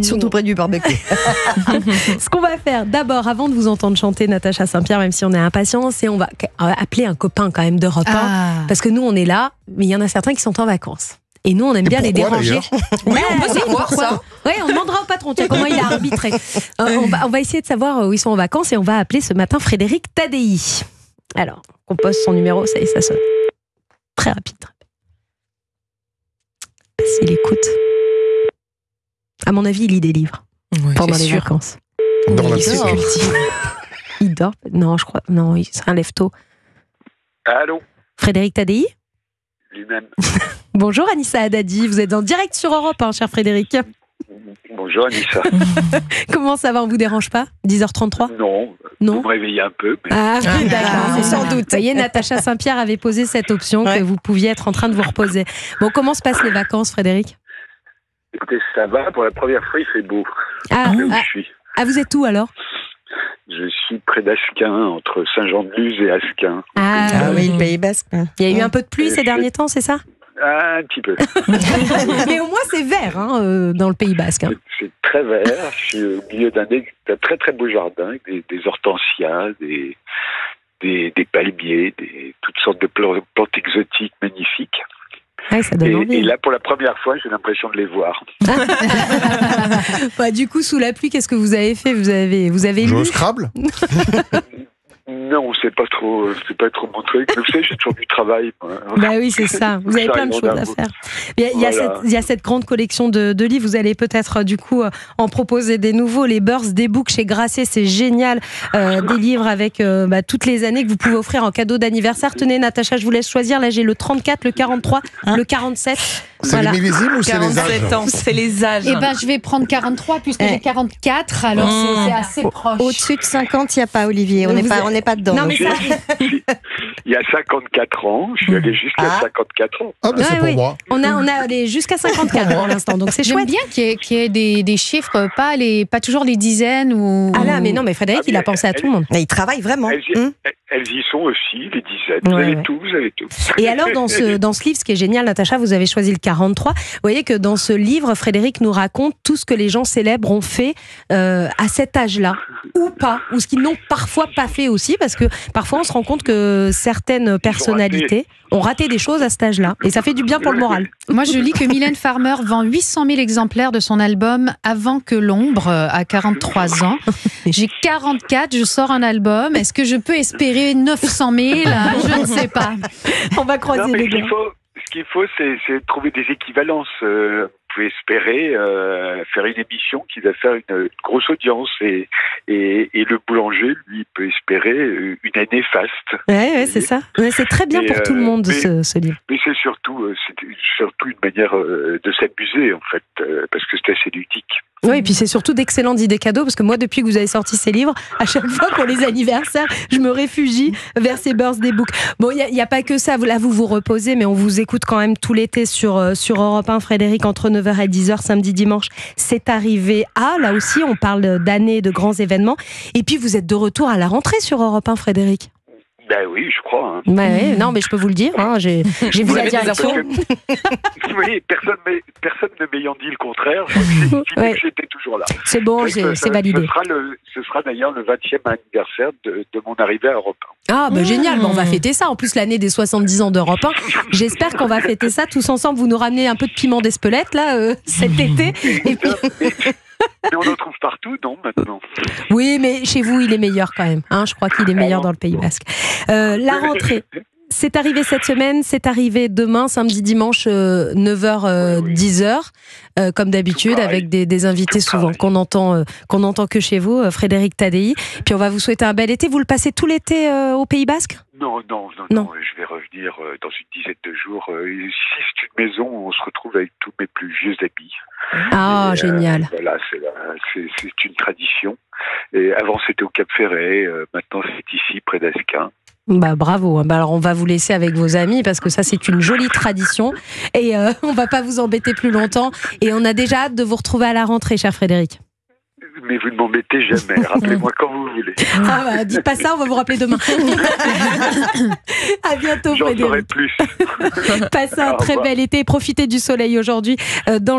Surtout près du barbecue. Ce qu'on va faire d'abord, avant de vous entendre chanter Natacha Saint-Pierre, même si on est impatient, c'est on va appeler un copain quand même d'Europe 1, parce que nous on est là, mais il y en a certains qui sont en vacances. Et nous on aime bien les déranger. Oui, on peut savoir ça. Oui, on demandera au patron comment il a arbitré. On va essayer de savoir où ils sont en vacances et on va appeler ce matin Frédéric Tadei. Alors, on pose son numéro, ça y est, ça sonne. Très rapide. S'il écoute. À mon avis, il lit des livres pendant les vacances. Dans la Il dort. Non, je crois. Non, c'est un lève-tôt. Allô, Frédéric Tadei. lui-même. Bonjour Anissa Haddadi, vous êtes en direct sur Europe 1, cher Frédéric. Bonjour Anissa. Comment ça va, on vous dérange pas 10h33 Non, Non. vous me réveillez un peu. Mais... Ah oui, d'accord, sans doute. Vous voyez, Natacha Saint-Pierre avait posé cette option que vous pouviez être en train de vous reposer. Bon, comment se passent les vacances, Frédéric? Écoutez, ça va, pour la première fois, il fait beau. Ah, Là où je suis. vous êtes où alors? Je suis près d'Asquin, entre Saint-Jean-de-Luz et Asquin. Ah oui, le Pays Basque. Il y a eu un peu de pluie ces derniers temps, c'est ça? Un petit peu. Mais au moins c'est vert dans le Pays Basque. C'est très vert. Je suis au milieu d'un très très beau jardin avec des hortensias, des palmiers, toutes sortes de plantes exotiques magnifiques. Ouais, ça donne envie. Et là, pour la première fois, j'ai l'impression de les voir. Du coup, sous la pluie, qu'est-ce que vous avez fait? Vous avez Jouer au lu? Scrabble. Non, c'est pas trop mon truc. Vous savez, j'ai toujours du travail. Bah oui, c'est ça. Vous avez plein de choses à faire. Il y a cette grande collection de livres. Vous allez peut-être du coup en proposer des nouveaux. Les Birthday Books chez Grasset, c'est génial. Des livres avec toutes les années que vous pouvez offrir en cadeau d'anniversaire. Tenez, Natacha, je vous laisse choisir. Là, j'ai le 34, le 43, le 47. C'est les millésimes ou c'est les âges? 47 ans, c'est les âges. Eh ben, je vais prendre 43 puisque j'ai 44, alors c'est assez proche. Au-dessus de 50, il n'y a pas, Olivier. On n'est pas dedans. Non, mais ça... Il y a 54 ans, je suis allé jusqu'à 54 ans. Ah, ben c'est pour moi. On a allé jusqu'à 54 pour l'instant, donc c'est J'aime chouette. bien qu'il y ait des chiffres, pas toujours les dizaines. Ah là, mais non, mais Frédéric, il a pensé à tout le monde. Mais il travaille vraiment. Elles y sont aussi, les dizaines. Vous avez tout. Et alors, dans ce livre, ce qui est génial, Natacha, vous avez choisi le 43. Vous voyez que dans ce livre, Frédéric nous raconte tout ce que les gens célèbres ont fait à cet âge-là, ou pas, ou ce qu'ils n'ont parfois pas fait aussi, parce que parfois on se rend compte que certaines personnalités ont raté des choses à cet âge-là, et ça fait du bien pour le moral. Moi, je lis que Mylène Farmer vend 800 000 exemplaires de son album Avant que l'ombre, à 43 ans. J'ai 44, je sors un album. Est-ce que je peux espérer 900 000? Je ne sais pas. On va croiser les doigts. Ce qu'il faut, c'est trouver des équivalences. Vous pouvez espérer faire une émission qui va faire une grosse audience et le boulanger, lui, peut espérer une année faste. Ouais, c'est ça. Ouais, c'est très bien pour tout le monde, ce livre. Mais c'est surtout une manière de s'amuser, en fait, parce que c'est assez ludique. Oui, et puis c'est surtout d'excellentes idées cadeaux, parce que moi, depuis que vous avez sorti ces livres, à chaque fois pour les anniversaires, je me réfugie vers ces Birthday Books. Bon, il n'y a pas que ça, là vous vous reposez, mais on vous écoute quand même tout l'été sur Europe 1, Frédéric, entre 9h et 10h, samedi, dimanche. C'est arrivé là aussi, on parle d'années, de grands événements. Et puis vous êtes de retour à la rentrée sur Europe 1, Frédéric. Ben oui, je crois. Ouais, non, mais je peux vous le dire, j'ai vu la direction. Vous voyez, personne ne m'ayant dit le contraire, que j'étais toujours là. C'est bon, c'est validé. Ce sera d'ailleurs le 20e anniversaire de mon arrivée à Europe 1. Ah, génial, on va fêter ça. En plus, l'année des 70 ans d'Europe 1. J'espère qu'on va fêter ça tous ensemble. Vous nous ramenez un peu de piment d'Espelette, là, cet été. Et puis... Mais on en trouve partout, non, maintenant? Oui, mais chez vous, il est meilleur quand même. Je crois qu'il est meilleur dans le Pays Basque. La rentrée, c'est arrivé cette semaine, c'est arrivé demain, samedi, dimanche, 9h, 10h, comme d'habitude, avec des invités souvent qu'on entend que chez vous, Frédéric Tadei. Puis on va vous souhaiter un bel été. Vous le passez tout l'été au Pays Basque? Non, je vais revenir dans une dizaine de jours. Ici, c'est une maison où on se retrouve avec tous mes plus vieux amis. Ah, génial. Voilà, c'est une tradition. Et avant, c'était au Cap Ferret. Maintenant, c'est ici, près d'Asquin. Bravo. Alors, on va vous laisser avec vos amis parce que ça, c'est une jolie tradition. Et on va pas vous embêter plus longtemps. Et on a déjà hâte de vous retrouver à la rentrée, cher Frédéric. Mais vous ne m'embêtez jamais. Rappelez-moi quand vous voulez. Dites pas ça, on va vous rappeler demain. À bientôt, J'en saurai Frédéric. plus. Passez un très bel été. Profitez du soleil aujourd'hui. Dans